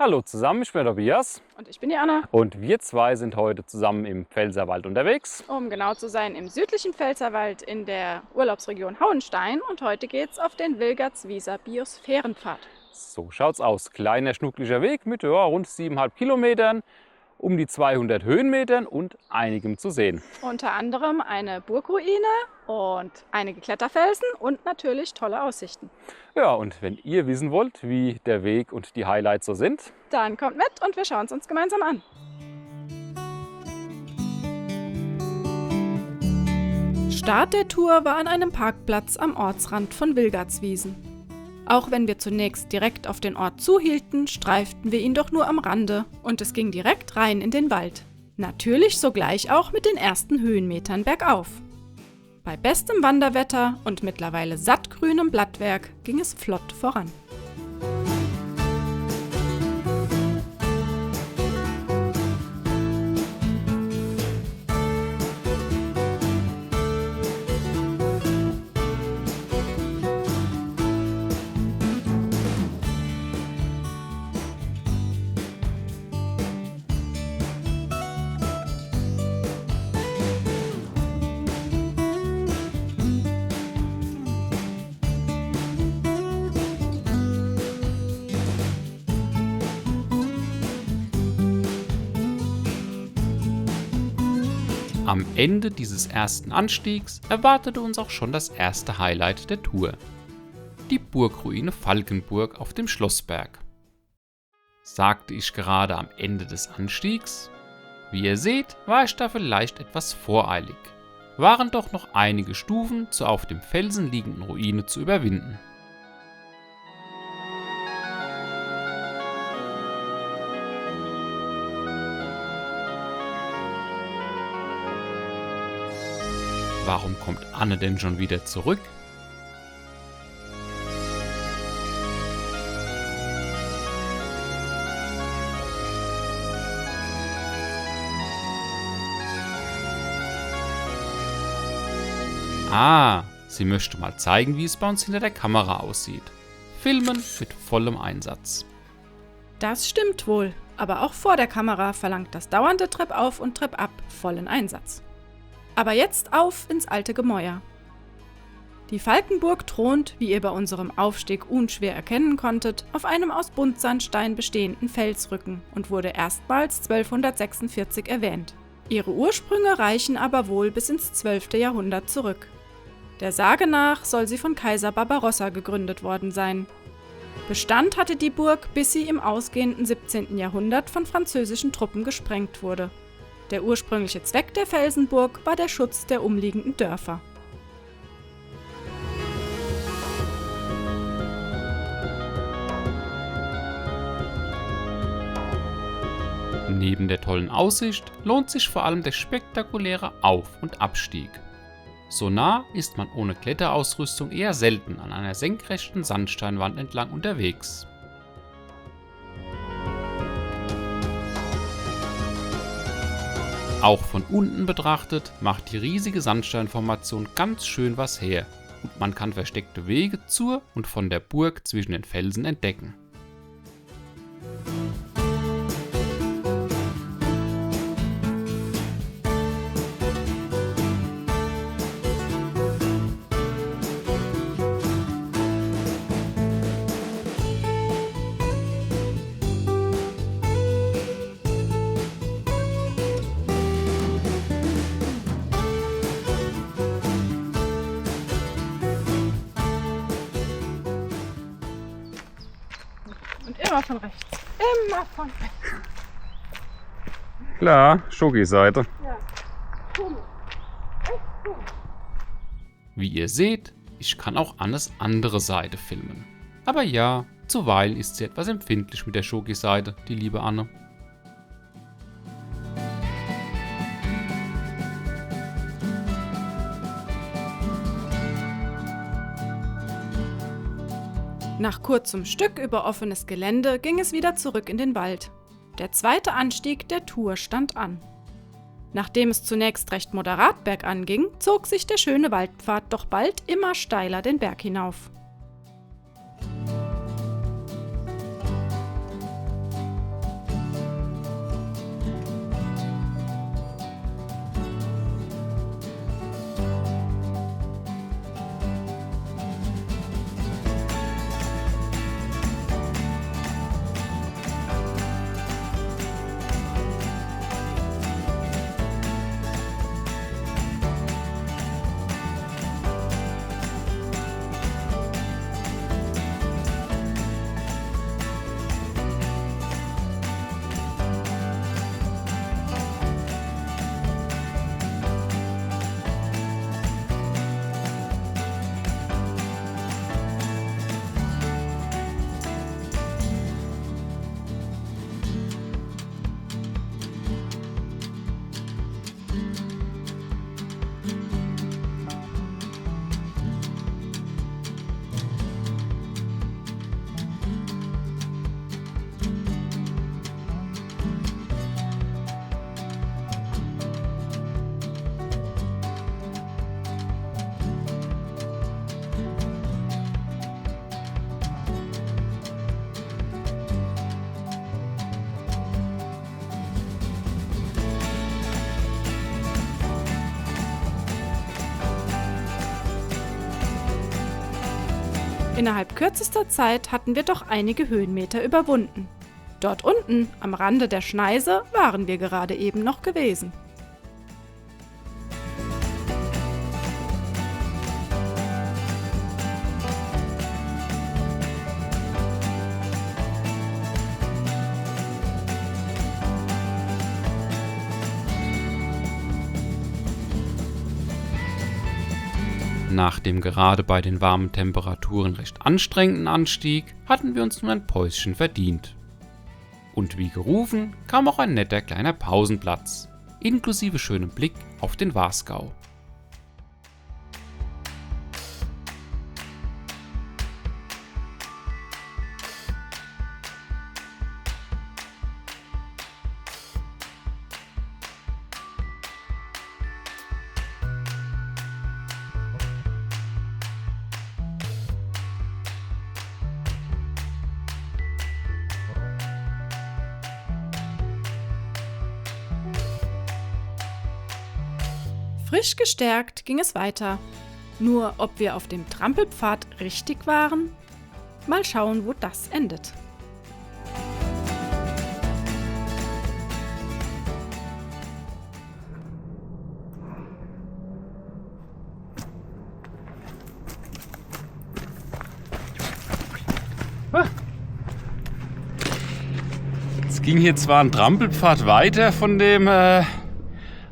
Hallo zusammen, ich bin der Tobias Und ich bin die Anna. und wir zwei sind heute zusammen im Pfälzerwald unterwegs. Um genau zu sein, im südlichen Pfälzerwald in der Urlaubsregion Hauenstein. Und heute geht's auf den Wilgertswieser Biosphärenpfad. So schaut's aus. Kleiner, schnuckliger Weg mit rund 7,5 Kilometern, um die 200 Höhenmetern und einigem zu sehen. Unter anderem eine Burgruine und einige Kletterfelsen und natürlich tolle Aussichten. Ja, und wenn ihr wissen wollt, wie der Weg und die Highlights so sind, Dann kommt mit und wir schauen es uns gemeinsam an. Start der Tour war an einem Parkplatz am Ortsrand von Wilgertswiesen. Auch wenn wir zunächst direkt auf den Ort zuhielten, streiften wir ihn doch nur am Rande und es ging direkt rein in den Wald. Natürlich sogleich auch mit den ersten Höhenmetern bergauf. Bei bestem Wanderwetter und mittlerweile sattgrünem Blattwerk ging es flott voran. am Ende dieses ersten Anstiegs erwartete uns auch schon das erste Highlight der Tour. Die Burgruine Falkenburg auf dem Schlossberg. Sagte ich gerade am Ende des Anstiegs? Wie ihr seht, war ich da vielleicht etwas voreilig. Waren doch noch einige Stufen zur auf dem Felsen liegenden Ruine zu überwinden. Warum kommt Anne denn schon wieder zurück? Sie möchte mal zeigen, wie es bei uns hinter der Kamera aussieht. Filmen mit vollem Einsatz. Das stimmt wohl, aber auch vor der Kamera verlangt das dauernde Treppauf und Treppab vollen Einsatz. Aber jetzt auf ins alte Gemäuer. Die Falkenburg thront, wie ihr bei unserem Aufstieg unschwer erkennen konntet, auf einem aus Buntsandstein bestehenden Felsrücken und wurde erstmals 1246 erwähnt. Ihre Ursprünge reichen aber wohl bis ins 12. Jahrhundert zurück. Der Sage nach soll sie von Kaiser Barbarossa gegründet worden sein. Bestand hatte die Burg, bis sie im ausgehenden 17. Jahrhundert von französischen Truppen gesprengt wurde. Der ursprüngliche Zweck der Felsenburg war der Schutz der umliegenden Dörfer. Neben der tollen Aussicht lohnt sich vor allem der spektakuläre Auf- und Abstieg. So nah ist man ohne Kletterausrüstung eher selten an einer senkrechten Sandsteinwand entlang unterwegs. Auch von unten betrachtet macht die riesige Sandsteinformation ganz schön was her und man kann versteckte Wege zur und von der Burg zwischen den Felsen entdecken. Und immer von rechts. Immer von rechts. Klar, Schoki-Seite. Ja. Komisch. Echt komisch. Wie ihr seht, ich kann auch Annes andere Seite filmen. Aber ja, zuweilen ist sie etwas empfindlich mit der Schoki-Seite, die liebe Anne. Nach kurzem Stück über offenes Gelände ging es wieder zurück in den Wald. Der zweite Anstieg der Tour stand an. Nachdem es zunächst recht moderat bergan ging, zog sich der schöne Waldpfad doch bald immer steiler den Berg hinauf. Innerhalb kürzester Zeit hatten wir doch einige Höhenmeter überwunden. Dort unten, am Rande der Schneise, waren wir gerade eben noch gewesen. Nach dem gerade bei den warmen Temperaturen recht anstrengenden Anstieg hatten wir uns nun ein Päuschen verdient. Und wie gerufen, kam auch ein netter kleiner Pausenplatz, inklusive schönem Blick auf den Wasgau. Frisch gestärkt ging es weiter. Nur ob wir auf dem Trampelpfad richtig waren? Mal schauen, wo das endet. Es ging hier zwar ein Trampelpfad weiter von dem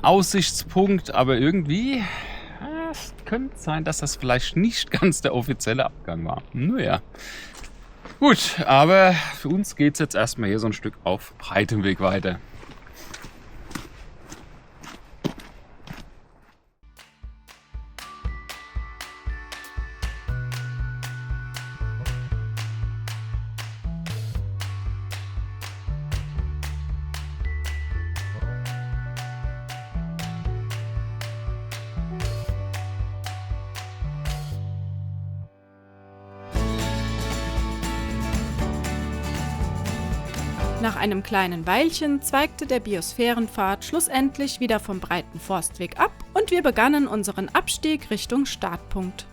Aussichtspunkt, aber irgendwie es könnte sein, dass das vielleicht nicht ganz der offizielle Abgang war. Naja. Gut, aber für uns geht es jetzt erstmal hier so ein Stück auf breitem Weg weiter. Nach einem kleinen Weilchen zweigte der Biosphärenpfad schlussendlich wieder vom breiten Forstweg ab und wir begannen unseren Abstieg Richtung Startpunkt.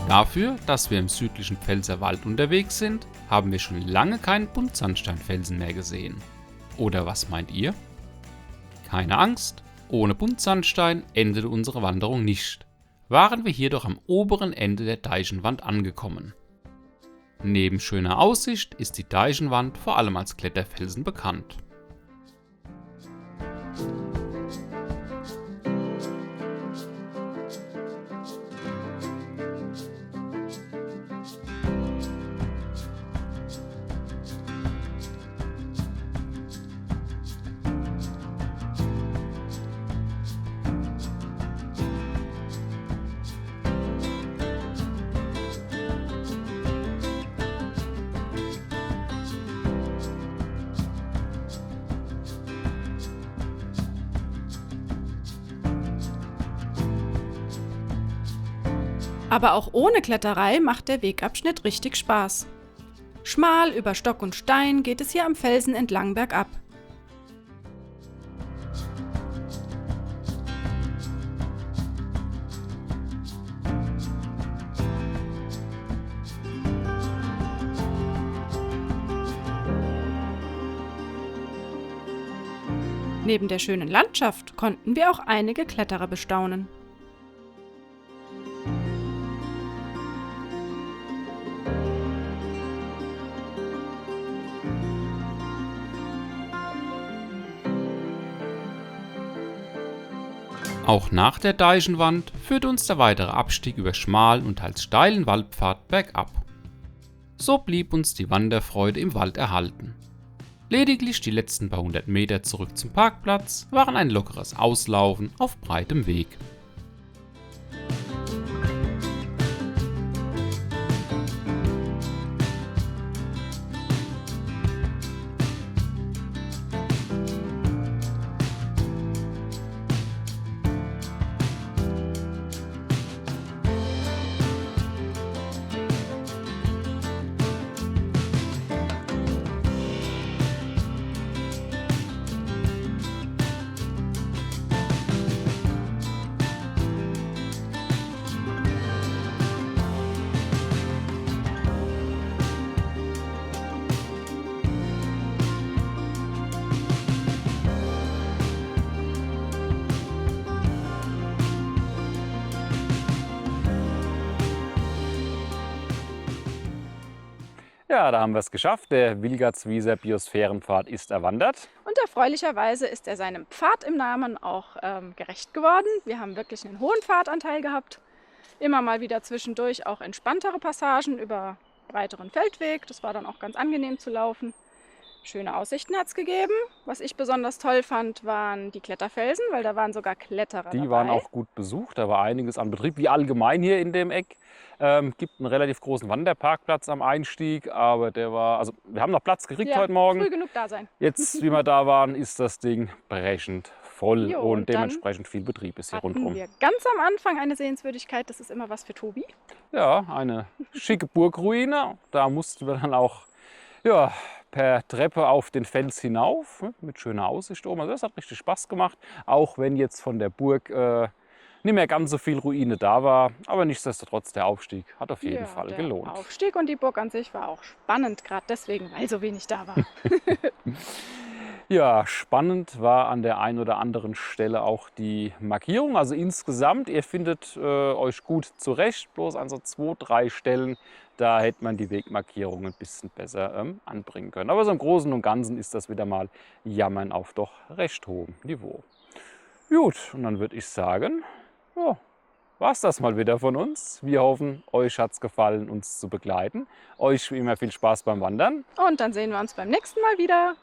Dafür, dass wir im südlichen Pfälzerwald unterwegs sind, haben wir schon lange keinen Buntsandsteinfelsen mehr gesehen. Oder was meint ihr? Keine Angst, ohne Buntsandstein endete unsere Wanderung nicht. Waren wir jedoch am oberen Ende der Deichenwand angekommen. Neben schöner Aussicht ist die Deichenwand vor allem als Kletterfelsen bekannt. Aber auch ohne Kletterei macht der Wegabschnitt richtig Spaß. Schmal über Stock und Stein geht es hier am Felsen entlang bergab. Neben der schönen Landschaft konnten wir auch einige Kletterer bestaunen. Auch nach der Deichenwand führte uns der weitere Abstieg über schmalen und teils steilen Waldpfad bergab. So blieb uns die Wanderfreude im Wald erhalten. Lediglich die letzten paar hundert Meter zurück zum Parkplatz waren ein lockeres Auslaufen auf breitem Weg. Ja, da haben wir es geschafft. Der Wilgartswieser Biosphärenpfad ist erwandert. Und erfreulicherweise ist er seinem Pfad im Namen auch gerecht geworden. Wir haben wirklich einen hohen Pfadanteil gehabt. Immer mal wieder zwischendurch auch entspanntere Passagen über breiteren Feldweg. Das war dann auch ganz angenehm zu laufen. Schöne Aussichten hat es gegeben. Was ich besonders toll fand, waren die Kletterfelsen, weil da waren sogar Kletterer Die dabei. waren auch gut besucht, da war einiges an Betrieb, wie allgemein hier in dem Eck. Gibt einen relativ großen Wanderparkplatz am Einstieg, aber der war, also wir haben noch Platz gekriegt Ja, heute Morgen. früh genug da sein. Jetzt, wie wir da waren, ist das Ding brechend voll Jo, und und dann dementsprechend viel Betrieb ist hier Hatten rundherum. wir ganz am Anfang eine Sehenswürdigkeit, das ist immer was für Tobi. Ja, eine schicke Burgruine. Da mussten wir dann auch ja, per Treppe auf den Fels hinauf, mit schöner Aussicht oben. Also das hat richtig Spaß gemacht, auch wenn jetzt von der Burg nicht mehr ganz so viel Ruine da war. Aber nichtsdestotrotz, der Aufstieg hat auf jeden Fall der gelohnt. Aufstieg und die Burg an sich war auch spannend, gerade deswegen, weil so wenig da war. Ja, spannend war an der einen oder anderen Stelle auch die Markierung. Also insgesamt, ihr findet euch gut zurecht, bloß an so 2, 3 Stellen, da hätte man die Wegmarkierung ein bisschen besser anbringen können. Aber so im Großen und Ganzen ist das wieder mal Jammern auf doch recht hohem Niveau. Gut, und dann würde ich sagen, ja, war es das mal wieder von uns. Wir hoffen, euch hat es gefallen, uns zu begleiten. Euch wie immer viel Spaß beim Wandern. Und dann sehen wir uns beim nächsten Mal wieder.